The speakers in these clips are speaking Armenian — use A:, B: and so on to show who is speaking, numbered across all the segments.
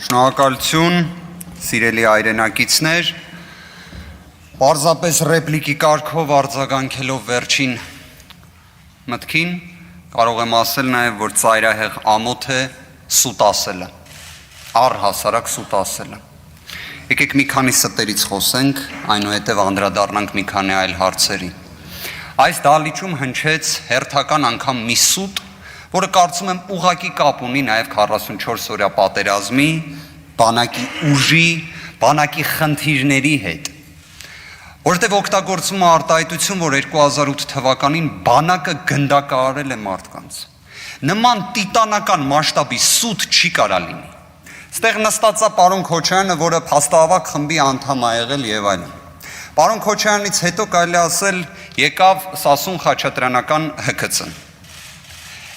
A: Շնորհակալություն, սիրելի հայրենակիցներ, պարզապես ռեպլիկի կարգով արձագանքելով վերջին մտքին, կարող եմ ասել նաև, որ ծայրահեղ ամոթ է սուտ ասելը, առհասարակ սուտ ասելը։ Եկեք մի քանի ստերից խոսենք, այնուհետև անդրադառնանք մի քանի այլ հարցերի։ Այս դահլիճում հնչեց հերթական անգամ մի սուտ, որը կարծում եմ ուղղակի կապ ունի նաև 44 օրյա պատերազմի, բանակի ուժի, բանակի խնդիրների հետ։ Որտեղ օգտագործում է արտահայտություն, որ 2008 թվականին բանակը գնդակահարել է մարդկանց։ Նման տիտանական մասշտաբի սուտ չի կարա լինի։ Ստեղ նստած է պարոն Քոչարյանը, որը փաստահավաք խմբի անդամ է եղել եւ այլն։ Պարոն Քոչարյանից հետո կարելի ասել եկավ Սասուն Խաչատրյանական ՀԿՑ-ն։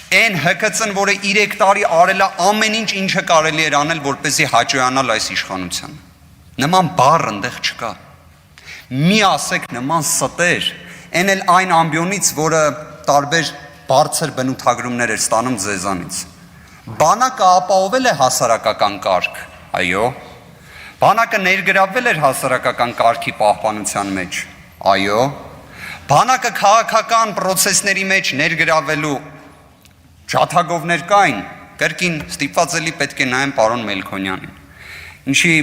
A: Այն ՀԿՑ-ն, որը 3 տարի արել է ամեն ինչ, ինչը կարելի էր անել, որպեսզի հաջողանալ այս իշխանությանը։ Նման բառ այնտեղ չկա։ Մի ասեք նման ստեր, այն էլ այն ամբիոնից, որը տարբեր բարձր բնութագրումներ էր ստանում ձեզանից։ Բանակը ապահովել է հասարակական կարգ, այո։ Բանակը ներգրավվել էր հասարակական կարգի պահպանության մեջ, այո։ Բանակը քաղաքական պրոցեսների մեջ ներգրավելու ջաթագովներ կային, կրկին ստիպված էլի պետք է նայեմ պարոն Մելքոնյանին։ Ինչի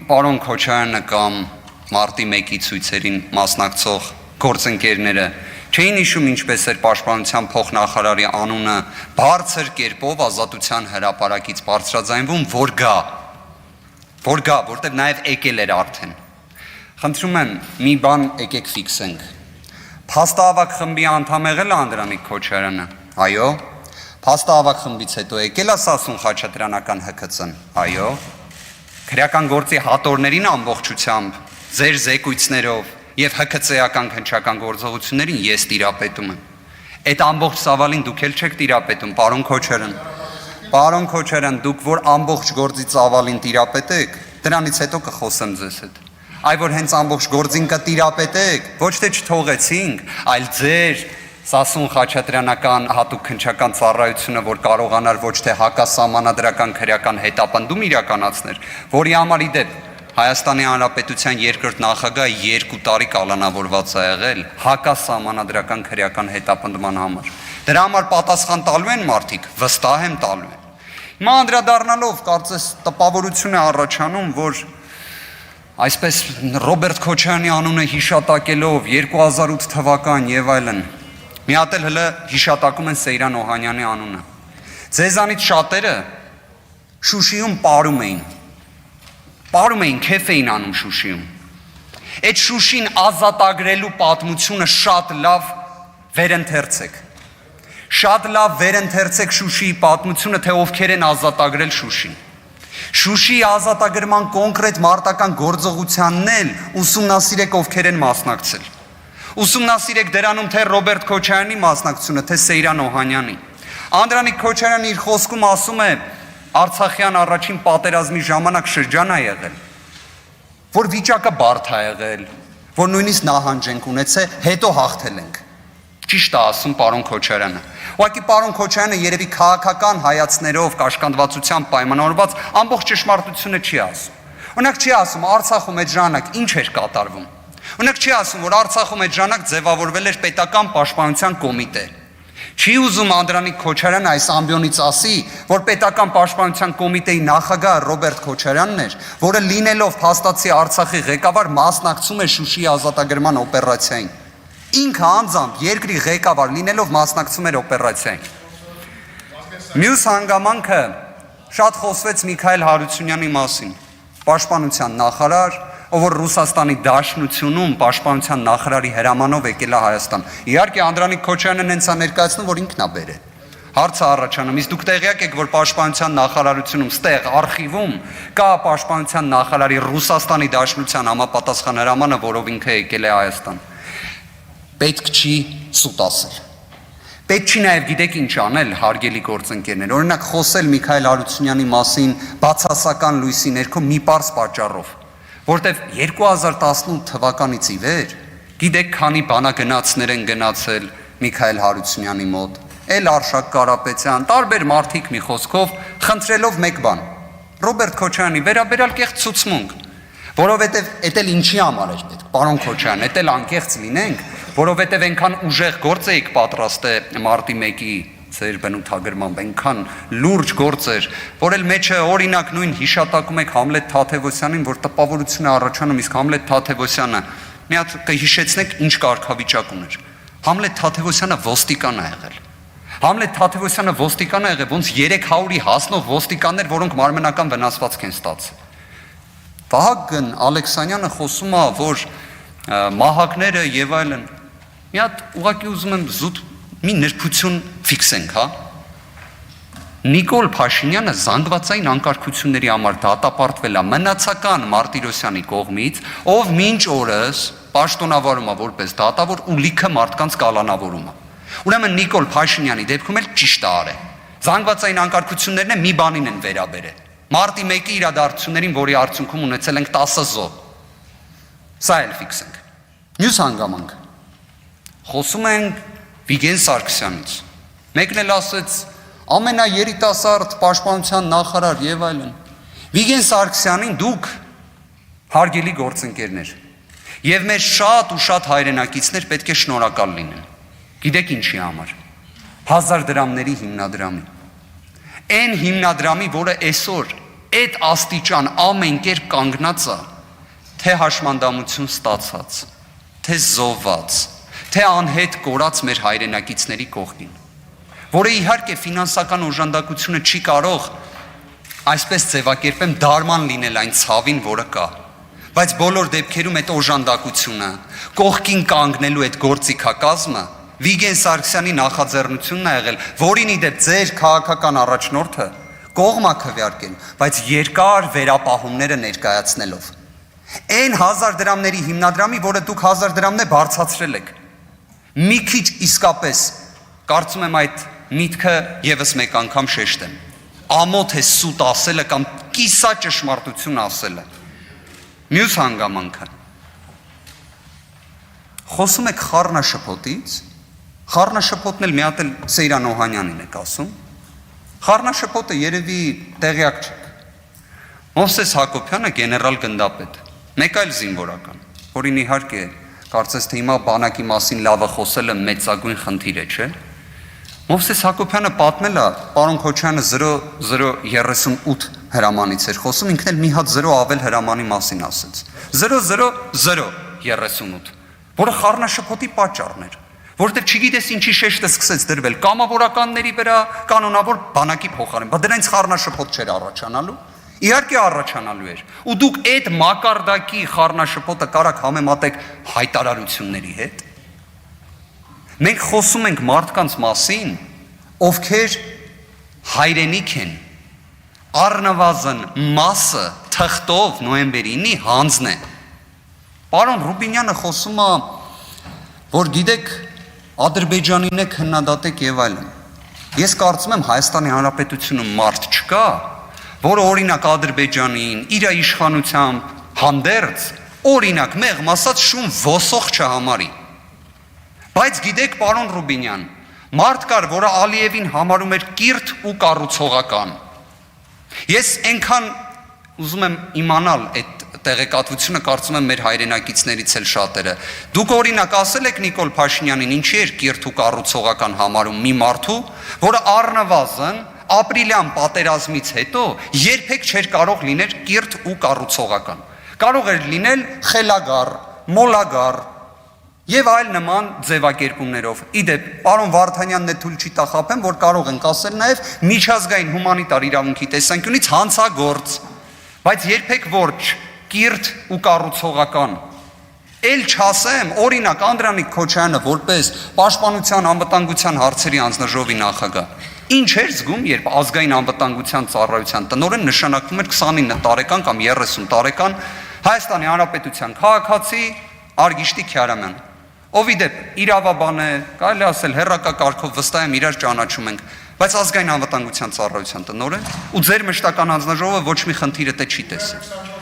A: պարոն Քոչարյանը կամ մարտի 1-ի ցույցերին մասնակցող գործընկերները չէին հիշում ինչպես էր պաշտպանության փոխնախարարի անունը բարձր կերպով ազատության հրապարակից բարձրաձայնվում, որ գա, որտեղ նաև եկել էր արդեն։ Խնդրում եմ, մի բան եկեք ֆիքսենք։ Փաստահավաք խմբի անդամ եղել է Անդրանիկ Քոչարյանը, այո։ Փաստահավաք խմբից հետո եկել է Սասուն Խաչատրյանական ՀԿՑ-ն, այո։ Քրեական գործի հատորներին ամբողջությամբ ձեր զեկույցներով եւ ՀԿՑ-ական քննչական գործողություններին ես տիրապետում եմ։ Այդ ամբողջ ծավալին դուք էլ չեք տիրապետում, պարոն Քոչարյան։ Պարոն Քոչարյան, դուք որ ամբողջ գործի ծավալին տիրապետեք, դրանից հետո կխոսեմ ձեզ հետ։ Այ որ հենց ամբողջ գործին կտիրապետեք, ոչ թե չթողեցինք, այլ ձեր Սասուն Խաչատրյանական հատուկ քննչական ծառայությունը, որ կարողանար ոչ թե հակասահմանադրական քրեական հետապնդում իրականացներ, որի համար իդեպ Հայաստանի Հանրապետության երկրորդ նախագահը 2 տարի կալանավորված է եղել հակասահմանադրական քրեական հետապնդման համար։ Դրա համար պատասխան տալու են մարդիկ, վստահ եմ տալու են։ Հիմա անդրադառնալով կարծես տպավորություն է առաջանում, որ այսպես Ռոբերտ Քոչարյանի անունը հիշատակելով 2008 թվական եւ այլն, մի հատ էլ հələ հիշատակում են Սեյրան Օհանյանի անունը։ Ձեզանից շատերը Շուշիում Պարում էին, քեֆ էին անում Շուշիում։ Այդ Շուշին ազատագրելու պատմությունը շատ լավ վերընթերցեք։ Շատ լավ վերընթերցեք Շուշիի պատմությունը, թե ովքեր են ազատագրել Շուշին։ Շուշիի ազատագրման կոնկրետ մարտական գործողությանն էլ ուսումնասիրեք ովքեր են մասնակցել։ Ուսումնասիրեք դրանում թե Ռոբերտ Քոչարյանի մասնակցությունը, թե Սեյրան Օհանյանի։ Անդրանիկ Քոչարյանը իր խոսքում ասում է Արցախյան առաջին պատերազմի ժամանակ շրջան է եղել, որ վիճակը բարդ է եղել, որ նույնիսկ նահանջ ենք ունեցել, հետո հաղթել ենք։ Ճիշտ է ասում պարոն Քոչարյանը։ Ուղղակի պարոն Քոչարյանը երևի քաղաքական հայացքներով, կաշկանդվածությամբ պայմանավորված ամբողջ ճշմարտությունը չի ասում։ Օրինակ չի ասում Արցախում այդ ժամանակ ինչ էր կատարվում։ Օրինակ չի ասում, որ Արցախում այդ ժամանակ ձևավորվել էր պետական պաշտպանության կոմիտե։ Չի ուզում Անդրանիկ Քոչարյանը այս ամբիոնից ասի, որ պետական պաշտպանության կոմիտեի նախագահ Ռոբերտ Քոչարյանն էր, որը լինելով փաստացի Արցախի ղեկավար մասնակցում է Շուշիի ազատագրման օպերացիային։ Ինքը անձամբ երկրի ղեկավար լինելով մասնակցում էր օպերացիային։ Մյուս հանգամանքը շատ խոսվեց Միքայել Հարությունյանի մասին, պաշտպանության նախարար, ով որ Ռուսաստանի Դաշնությունում պաշտպանության նախարարի հրամանով եկել է Հայաստան։ Իհարկե Անդրանիկ Քոչարյանն հենց է ներկայացնում, որ ինքն է բերել։ Հարցը առաջանում, իսկ դուք տեղյակ եք, որ պաշտպանության նախարարությունում ստեղ արխիվում կա պաշտպանության նախարարի Ռուսաստանի Դաշնության համապատասխան հրամանը, որով ինքը եկել է Հայաստան։ Պետք չի սուտ ասել։ Պետք չի նաև գիտեք ինչ անել, հարգելի գործընկերներ, օրինակ խոսել Միքայել Հարությունյանի մասին բացասական լույսի ներքո մի պարզ պատճառով, որտեվ 2018 թվականից ի վեր գիտեք քանի բանագնացներ են գնացել Միքայել Հարությունյանի մոտ, Էլ Արշակ Կարապետյան, տարբեր մարդիկ մի խոսքով խնդրելով մեկ բան, Ռոբերտ Քոչարյանի վերաբերյալ կեղծ ցուցմունք, որովհետև էդ էլ ինչի համար էր պետք, պարոն Քոչարյան, էդ էլ անկեղծ լինենք, որովհետև այնքան ուժեղ գործ էիք պատրաստ մարտի 1-ի ձեր բնութագրմամբ, այնքան լուրջ գործ էր, որ էլ մեջը օրինակ նույն հիշատակում եք Համլետ Թադևոսյանին, որ տպավորություն է առաջանում, իսկ Համլետ Թադևոսյանը մի հատ կհիշեցնեք ինչ կարգավիճակ ուներ։ Համլետ Թադևոսյանը ոստիկան է եղել։ Համլետ Թադևոսյանը ոստիկան է եղել, ոնց 300-ի հասնող ոստիկաններ, որոնք մարմնական վնասվածք են ստացել։ Վահագն Ալեքսանյանը խոսում է, որ մահակները եւ այլն։ Մի հատ ուղղակի ուզում եմ զուտ մի նրբություն ֆիքսենք, հա։ Նիկոլ Փաշինյանը զանգվածային անկարգությունների համար դատապարտվել է մնացական Մարտիրոսյանի կողմից, ով մինչ օրս պաշտոնավորում է որպես դատավոր ու լիքը մարդկանց կալանավորում է։ Ուրեմն Նիկոլ Փաշինյանի դեպքում էլ ճիշտ է արել։ Զանգվածային անկարգություններն մի բանին են վերաբերել։ Մարտի 1-ի իրադարձություններին, որի արդյունքում ունեցել ենք 10 զոհ։ Սա էլ ֆիքսենք։ Մյուս հանգամանք։ Խոսում ենք Վիգեն Սարգսյանից։ Մեկն էլ ասեց ամենաերիտասարդ պաշտպանության նախարար եւ այլն։ Վիգեն Սարգսյանին դուք հարգելի գործընկերներ եւ մեր շատ ու շատ հայրենակիցներ պետք է շնորհակալ լինեն։ Գիտեք ինչի համար։ 1000 դրամների հիմնադրամի։ Այն հիմնադրամի, որը այսօր այդ աստիճան ամեն կերպ կանգնած է, թե հաշմանդամություն ստացած, թե զոհված, թե անհետ կորած մեր հայրենակիցների կողքին, որը իհարկե ֆինանսական օժանդակությունը չի կարող այսպես ձևակերպեմ դարման լինել այն ցավին, որը կա, բայց բոլոր դեպքերում այդ օժանդակությունը, կողքին կանգնելու այդ գործիքակազմը Վիգեն Սարգսյանի նախաձեռնությունն է եղել, որին ի դեպ ձեր քաղաքական առաջնորդը կողմ է քվեարկել, բայց երկար վերապահումները ներկայացնելով։ Այն 1000 դրամների հիմնադրամի, որը դուք 1000 դրամն է բարձրացրել եք։ Մի քիչ իսկապես կարծում եմ այդ միտքը եւս մեկ անգամ շեշտեմ։ Ամոթ է սուտ ասելը կամ կիսա ճշմարտություն ասելը։ Մյուս հանգամանքը։ Խոսում եք խառնաշփոթից, խառնաշփոթն էլ մի հատ էլ Սեյրան Օհանյանին եք ասում։ Խառնաշփոթը երևի տեղյակ չեք։ Մովսես Հակոբյանը գեներալ գնդապետ, մեկ այլ զինվորական, որին իհարկե կարծես թե հիմա բանակի մասին լավը խոսելը մեծագույն խնդիր է, չէ՞։ Մովսես Հակոբյանը պատմել է, պարոն Քոչարյանը 0038 հրամանից էր խոսում, ինքն էլ մի հատ 0 ավել հրամանի մասին ասեց։ 00038, որը խառնաշփոթի պատճառն էր, որովհետև չգիտես ինչի շեշտը սկսեց դրվել կամավորականների վրա, կանոնավոր բանակի փոխարեն, բայց դրանից խառնաշփոթ չէր առաջանալու։ Իհարկե առաջանալու էր, ու դուք այդ մակարդակի խառնաշփոթը կարաք համեմատեք հայտարարությունների հետ։ Մենք խոսում ենք մարդկանց մասին, ովքեր հայրենիք են, առնվազն մասը թղթով նոյեմբերի 9-ի հանձն է։ Պարոն Ռուբինյանը խոսում է, որ գիտեք, Ադրբեջանին է քննադատեք եւ այլն։ Ես կարծում եմ Հայաստանի Հանրապետությունում մարդ չկա, որը օրինակ Ադրբեջանին իր իշխանությամբ հանդերձ օրինակ մեղմ ասած շուն ոսող չհամարի։ Բայց գիտեք, պարոն Ռուբինյան, մարդ կար, որը Ալիևին համարում էր կիրթ ու կառուցողական։ Ես այնքան ուզում եմ իմանալ այդ տեղեկատվությունը, կարծում եմ մեր հայրենակիցներից էլ շատերը։ Դուք օրինակ ասել եք Նիկոլ Փաշինյանին ինչի էր կիրթ ու կառուցողական համարում մի մարդու, որը առնվազն ապրիլյան պատերազմից հետո երբեք չէր կարող լինել կիրթ ու կառուցողական։ Կարող էր լինել խելագար, մոլագար եւ այլ նման ձևակերպումներով։ Իդեպ, պարոն Վարդանյանն է թույլ չի տա խաբեմ, որ կարող ենք ասել նաեւ միջազգային հումանիտար իրավունքի տեսանկյունից հանցագործ, բայց երբեք ոչ կիրթ ու կառուցողական։ Էլ չասեմ, օրինակ Անդրանիկ Քոչարյանը որպես պաշտպանության անվտանգության հարցերի անձնաժողովի նախագահ, ինչ էր զգում, երբ ազգային անվտանգության ծառայության տնօրեն նշանակվում էր 29 տարեկան կամ 30 տարեկան Հայաստանի Հանրապետության քաղաքացի Արգիշտի Քյարամյան, ով իդեպ իրավաբան է, կարելի ասել հերրակակարգով վստահ եմ իրար ճանաչում ենք, բայց ազգային անվտանգության ծառայության տնօրեն ու ձեր մշտական հանձնաժողովը ոչ մի խնդիրը չի տեսել։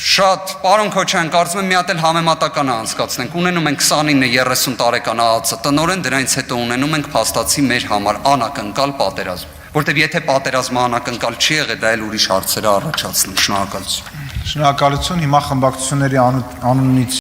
A: Շատ, պարոն Քոչյան, կարծում եմ մի հատ էլ համեմատական անցկացնենք։ Ունենում ենք 29-30 տարեկան ԱԱՑ տնօրեն, դրանից հետո ունենում ենք փաստացի մեր համար անակնկալ պատերազմ, որտեղ եթե պատերազմը անակնկալ չի եղել, դա էլ ուրիշ հարցեր է առաջացնում։ Շնորհակալություն։
B: Շնորհակալություն, հիմա խմբակցությունների անունից